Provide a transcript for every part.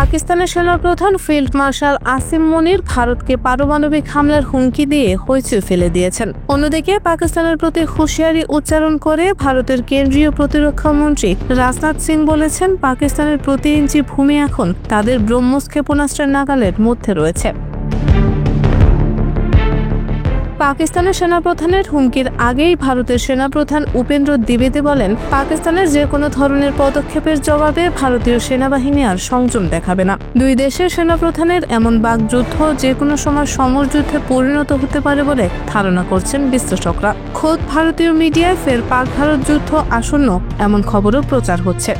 পাকিস্তানের সেনাপ্রধান field marshal Asim মনির ভারতকে পারমাণবিক হামলার হুমকি দিয়ে হইচই ফেলে দিয়েছেন। অন্যদিকে পাকিস্তানের প্রতি হুঁশিয়ারি উচ্চারণ করে ভারতের কেন্দ্রীয় প্রতিরক্ষা মন্ত্রী রাজনাথ সিং বলেছেন, পাকিস্তানের প্রতি ইঞ্চি ভূমি এখন তাদের ব্রহ্মস ক্ষেপণাস্ত্রের নাগালের মধ্যে রয়েছে। পাকিস্তানের সেনাপ্রধানের হুমকির আগেই ভারতের সেনাপ্রধান উপেন্দ্র দ্বিবেদী বলেন, পাকিস্তানের যে কোনো ধরনের পদক্ষেপের জবাবে ভারতীয় সেনাবাহিনী আর সংযম দেখাবে না। দুই দেশের সেনাপ্রধানের এমন বাকযুদ্ধ যে কোনো সময় সমরযুদ্ধে পরিণত হতে পারে বলে ধারণা করছেন বিশ্লেষকরা। খোদ ভারতীয় মিডিয়ায় ফের পাক ভারত যুদ্ধ আসন্ন এমন খবরও প্রচার হচ্ছে।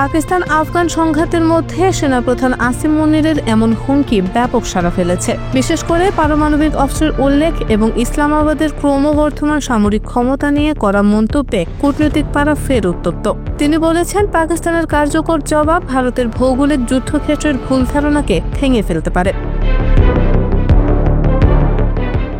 পাকিস্তান আফগান সংঘাতের মধ্যে সেনাপ্রধান আসিম মনিরের এমন হুমকি ব্যাপক সাড়া ফেলেছে। বিশেষ করে পারমাণবিক অস্ত্রের উল্লেখ এবং ইসলামাবাদের ক্রমবর্ধমান সামরিক ক্ষমতা নিয়ে করা মন্তব্যে কূটনৈতিক পাড়া ফের উত্তপ্ত। তিনি বলেছেন, পাকিস্তানের কার্যকর জবাব ভারতের ভৌগোলিক যুদ্ধক্ষেত্রের ভুল ধারণাকে ভেঙে ফেলতে পারে।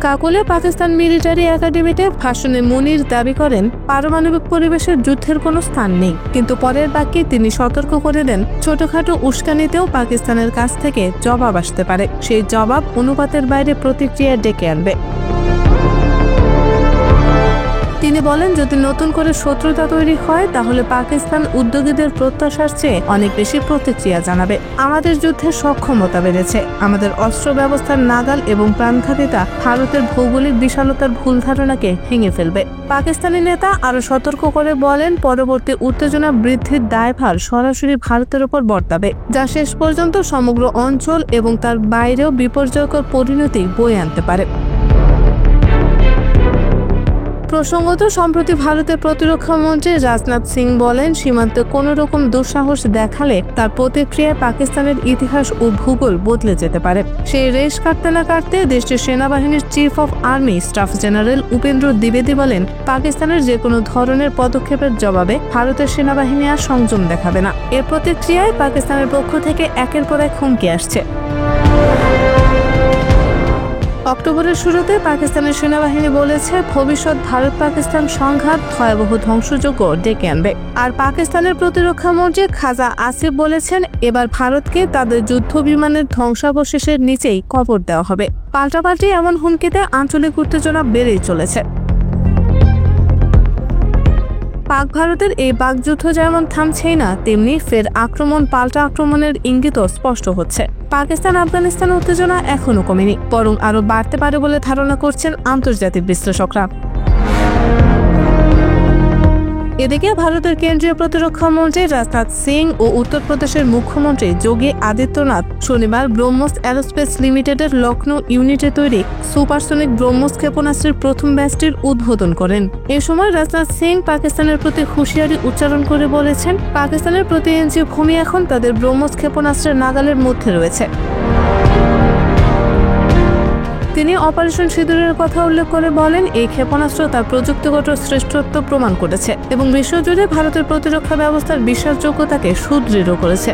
কাকুলে পাকিস্তান মিলিটারি একাডেমিতে ভাষণে মুনির দাবি করেন, পারমাণবিক পরিবেশের যুদ্ধের কোনো স্থান নেই। কিন্তু পরের বাক্যে তিনি সতর্ক করে দেন, ছোটখাটো উস্কানিতেও পাকিস্তানের কাছ থেকে জবাব আসতে পারে। সেই জবাব অনুপাতের বাইরে প্রতিক্রিয়া ডেকে আনবে। তিনি বলেন, যদি নতুন করে শত্রুতা তৈরি হয় তাহলে পাকিস্তান উদ্যোগীদের প্রত্যাশার চেয়ে অনেক বেশি প্রতিক্রিয়া জানাবে। আমাদের যুদ্ধের সক্ষমতা বেড়েছে, আমাদের অস্ত্র ব্যবস্থার নাগাল এবং প্রাণঘাতিতা ভারতের ভৌগোলিক বিশালতার ভুল ধারণাকে ভেঙে ফেলবে। পাকিস্তানি নেতা আরো সতর্ক করে বলেন, পরবর্তী উত্তেজনা বৃদ্ধির দায়ভার সরাসরি ভারতের উপর বর্তাবে, যা শেষ পর্যন্ত সমগ্র অঞ্চল এবং তার বাইরেও বিপর্যয়কর পরিণতি বয়ে আনতে পারে। প্রসঙ্গত, সম্প্রতি ভারতের প্রতিরক্ষা মন্ত্রী রাজনাথ সিং বলেন, সীমান্তে কোনো রকম দুঃসাহস দেখালে তার প্রতিক্রিয়ায় পাকিস্তানের ইতিহাস ও ভূগোল বদলে যেতে পারে। সেই রেশ কাটতে না কাটতে দেশটির সেনাবাহিনীর chief of army staff general Upendra দ্বিবেদী বলেন, পাকিস্তানের যে কোনো ধরনের পদক্ষেপের জবাবে ভারতের সেনাবাহিনী আর সংযম দেখাবে না। এর প্রতিক্রিয়ায় পাকিস্তানের পক্ষ থেকে একের পর এক হুমকি আসছে। অক্টোবরের শুরুতে পাকিস্তানের সেনাবাহিনী বলেছে, ভবিষ্যৎ ভারত পাকিস্তান সংঘাত ভয়াবহ ধ্বংসযজ্ঞ ডেকে আনবে। আর পাকিস্তানের প্রতিরক্ষা মন্ত্রী খাজা আসিফ বলেছেন, এবার ভারতকে তাদের যুদ্ধ বিমানের ধ্বংসাবশেষের নিচেই কবর দেওয়া হবে। পাল্টাপাল্টি এমন হুমকিতে আঞ্চলিক উত্তেজনা বেড়েই চলেছে। পাক ভারতের এই বাকযুদ্ধ যেমন থামছেই না, তেমনি ফের আক্রমণ পাল্টা আক্রমণের ইঙ্গিতও স্পষ্ট হচ্ছে। পাকিস্তান আফগানিস্তান উত্তেজনা এখনো কমেনি, বরং আরো বাড়তে পারে বলে ধারণা করছেন আন্তর্জাতিক বিশ্লেষকরা। এদিকে ভারতের কেন্দ্রীয় প্রতিরক্ষা মন্ত্রী রাজনাথ সিং ও উত্তরপ্রদেশের মুখ্যমন্ত্রী যোগী আদিত্যনাথ শনিবার ব্রহ্মস এরোস্পেস লিমিটেডের লখনৌ ইউনিটে তৈরি সুপারসনিক ব্রহ্মস ক্ষেপণাস্ত্রের প্রথম ব্যাচটির উদ্বোধন করেন। এ সময় রাজনাথ সিং পাকিস্তানের প্রতি হুঁশিয়ারি উচ্চারণ করে বলেছেন, পাকিস্তানের প্রতি ইঞ্চি ভূমি এখন তাদের ব্রহ্মস ক্ষেপণাস্ত্রের নাগালের মধ্যে রয়েছে। তিনি অপারেশন সিঁদুরের কথা উল্লেখ করে বলেন, এই ক্ষেপণাস্ত্র তার প্রযুক্তিগত শ্রেষ্ঠত্ব প্রমাণ করেছে এবং বিশ্বজুড়ে ভারতের প্রতিরক্ষা ব্যবস্থার বিশ্বাসযোগ্যতাকে সুদৃঢ় করেছে।